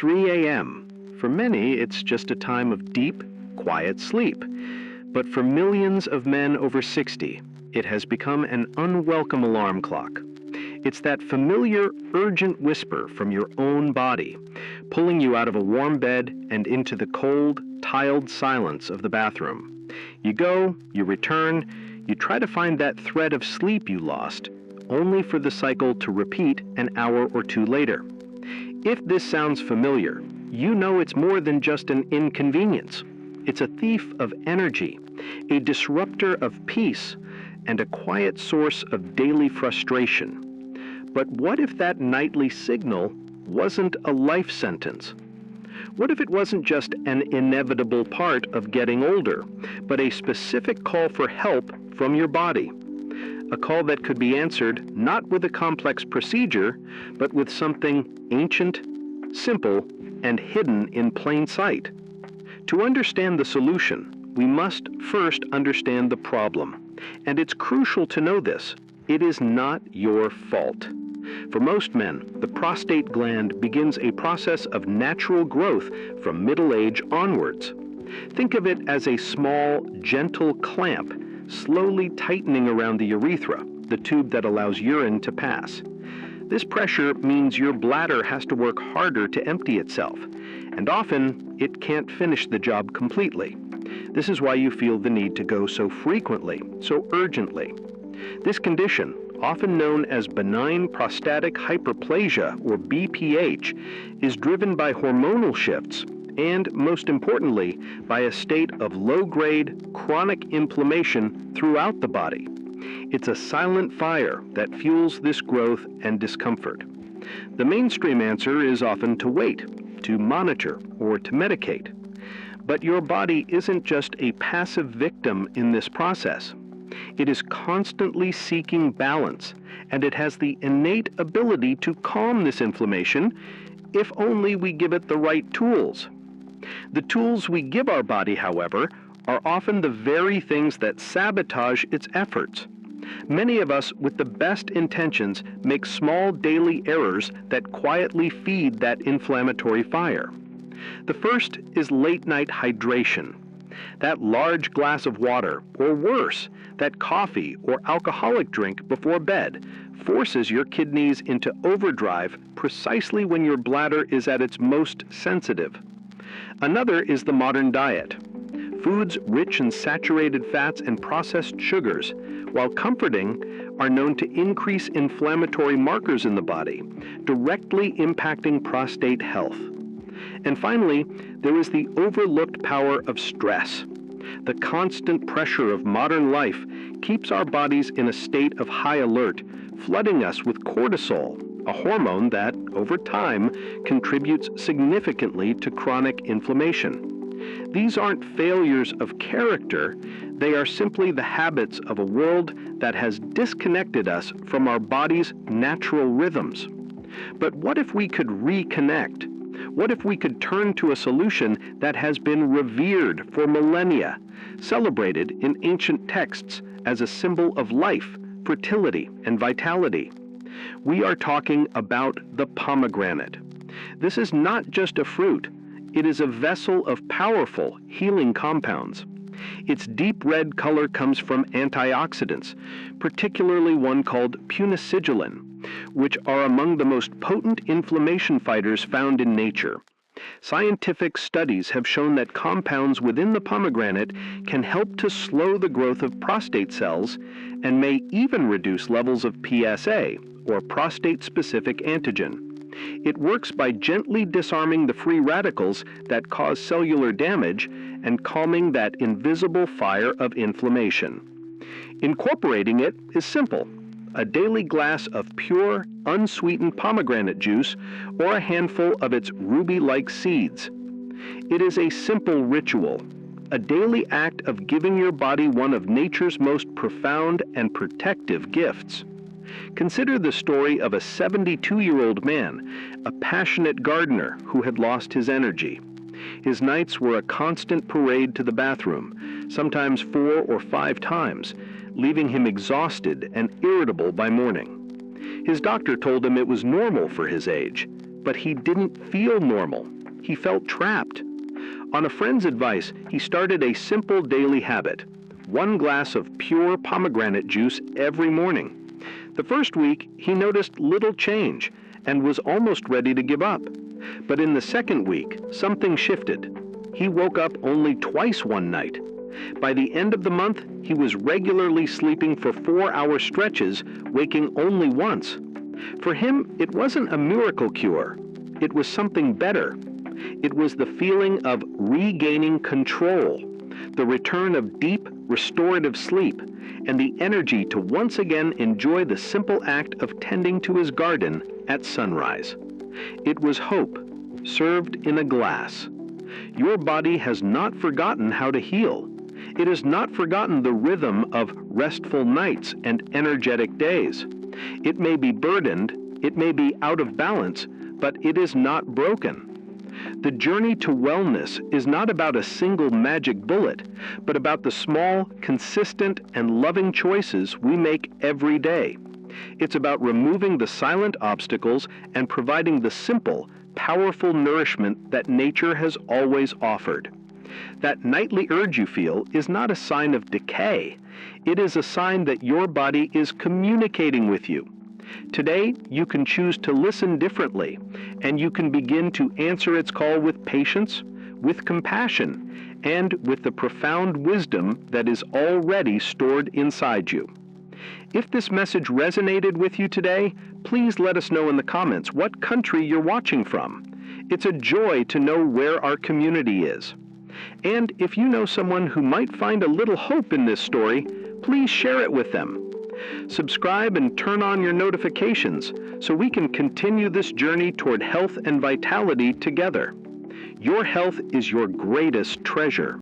3 a.m. For many, it's just a time of deep, quiet sleep. But for millions of men over 60, it has become an unwelcome alarm clock. It's that familiar, urgent whisper from your own body, pulling you out of a warm bed and into the cold, tiled silence of the bathroom. You go, you return, you try to find that thread of sleep you lost, only for the cycle to repeat an hour or two later. If this sounds familiar, you know it's more than just an inconvenience. It's a thief of energy, a disruptor of peace, and a quiet source of daily frustration. But what if that nightly signal wasn't a life sentence? What if it wasn't just an inevitable part of getting older, but a specific call for help from your body? A call that could be answered not with a complex procedure, but with something ancient, simple, and hidden in plain sight. To understand the solution, we must first understand the problem. And it's crucial to know this. It is not your fault. For most men, the prostate gland begins a process of natural growth from middle age onwards. Think of it as a small, gentle clamp slowly tightening around the urethra, the tube that allows urine to pass. This pressure means your bladder has to work harder to empty itself, and often it can't finish the job completely. This is why you feel the need to go so frequently, so urgently. This condition, often known as benign prostatic hyperplasia, or BPH, is driven by hormonal shifts and, most importantly, by a state of low-grade chronic inflammation throughout the body. It's a silent fire that fuels this growth and discomfort. The mainstream answer is often to wait, to monitor, or to medicate. But your body isn't just a passive victim in this process. It is constantly seeking balance, and it has the innate ability to calm this inflammation if only we give it the right tools. The tools we give our body, however, are often the very things that sabotage its efforts. Many of us with the best intentions make small daily errors that quietly feed that inflammatory fire. The first is late-night hydration. That large glass of water, or worse, that coffee or alcoholic drink before bed, forces your kidneys into overdrive precisely when your bladder is at its most sensitive. Another is the modern diet. Foods rich in saturated fats and processed sugars, while comforting, are known to increase inflammatory markers in the body, directly impacting prostate health. And finally, there is the overlooked power of stress. The constant pressure of modern life keeps our bodies in a state of high alert, flooding us with cortisol, a hormone that, over time, contributes significantly to chronic inflammation. These aren't failures of character, they are simply the habits of a world that has disconnected us from our body's natural rhythms. But what if we could reconnect? What if we could turn to a solution that has been revered for millennia, celebrated in ancient texts as a symbol of life, fertility, and vitality? We are talking about the pomegranate. This is not just a fruit. It is a vessel of powerful healing compounds. Its deep red color comes from antioxidants, particularly one called punicidulin, which are among the most potent inflammation fighters found in nature. Scientific studies have shown that compounds within the pomegranate can help to slow the growth of prostate cells and may even reduce levels of PSA, or prostate-specific antigen. It works by gently disarming the free radicals that cause cellular damage and calming that invisible fire of inflammation. Incorporating it is simple: a daily glass of pure, unsweetened pomegranate juice or a handful of its ruby-like seeds. It is a simple ritual, a daily act of giving your body one of nature's most profound and protective gifts. Consider the story of a 72-year-old man, a passionate gardener who had lost his energy. His nights were a constant parade to the bathroom, sometimes 4 or 5 times, leaving him exhausted and irritable by morning. His doctor told him it was normal for his age, But he didn't feel normal. He felt trapped. On a friend's advice, he started a simple daily habit: 1 glass of pure pomegranate juice every morning. The first week, he noticed little change and was almost ready to give up. But in the second week, something shifted. He woke up only twice one night. By the end of the month, he was regularly sleeping for 4-hour stretches, waking only once. For him, it wasn't a miracle cure. It was something better. It was the feeling of regaining control, the return of deep, restorative sleep, and the energy to once again enjoy the simple act of tending to his garden at sunrise. It was hope, served in a glass. Your body has not forgotten how to heal. It has not forgotten the rhythm of restful nights and energetic days. It may be burdened, it may be out of balance, but it is not broken. The journey to wellness is not about a single magic bullet, but about the small, consistent, and loving choices we make every day. It's about removing the silent obstacles and providing the simple, powerful nourishment that nature has always offered. That nightly urge you feel is not a sign of decay. It is a sign that your body is communicating with you. Today, you can choose to listen differently, and you can begin to answer its call with patience, with compassion, and with the profound wisdom that is already stored inside you. If this message resonated with you today, please let us know in the comments what country you're watching from. It's a joy to know where our community is. And if you know someone who might find a little hope in this story, please share it with them. Subscribe and turn on your notifications so we can continue this journey toward health and vitality together. Your health is your greatest treasure.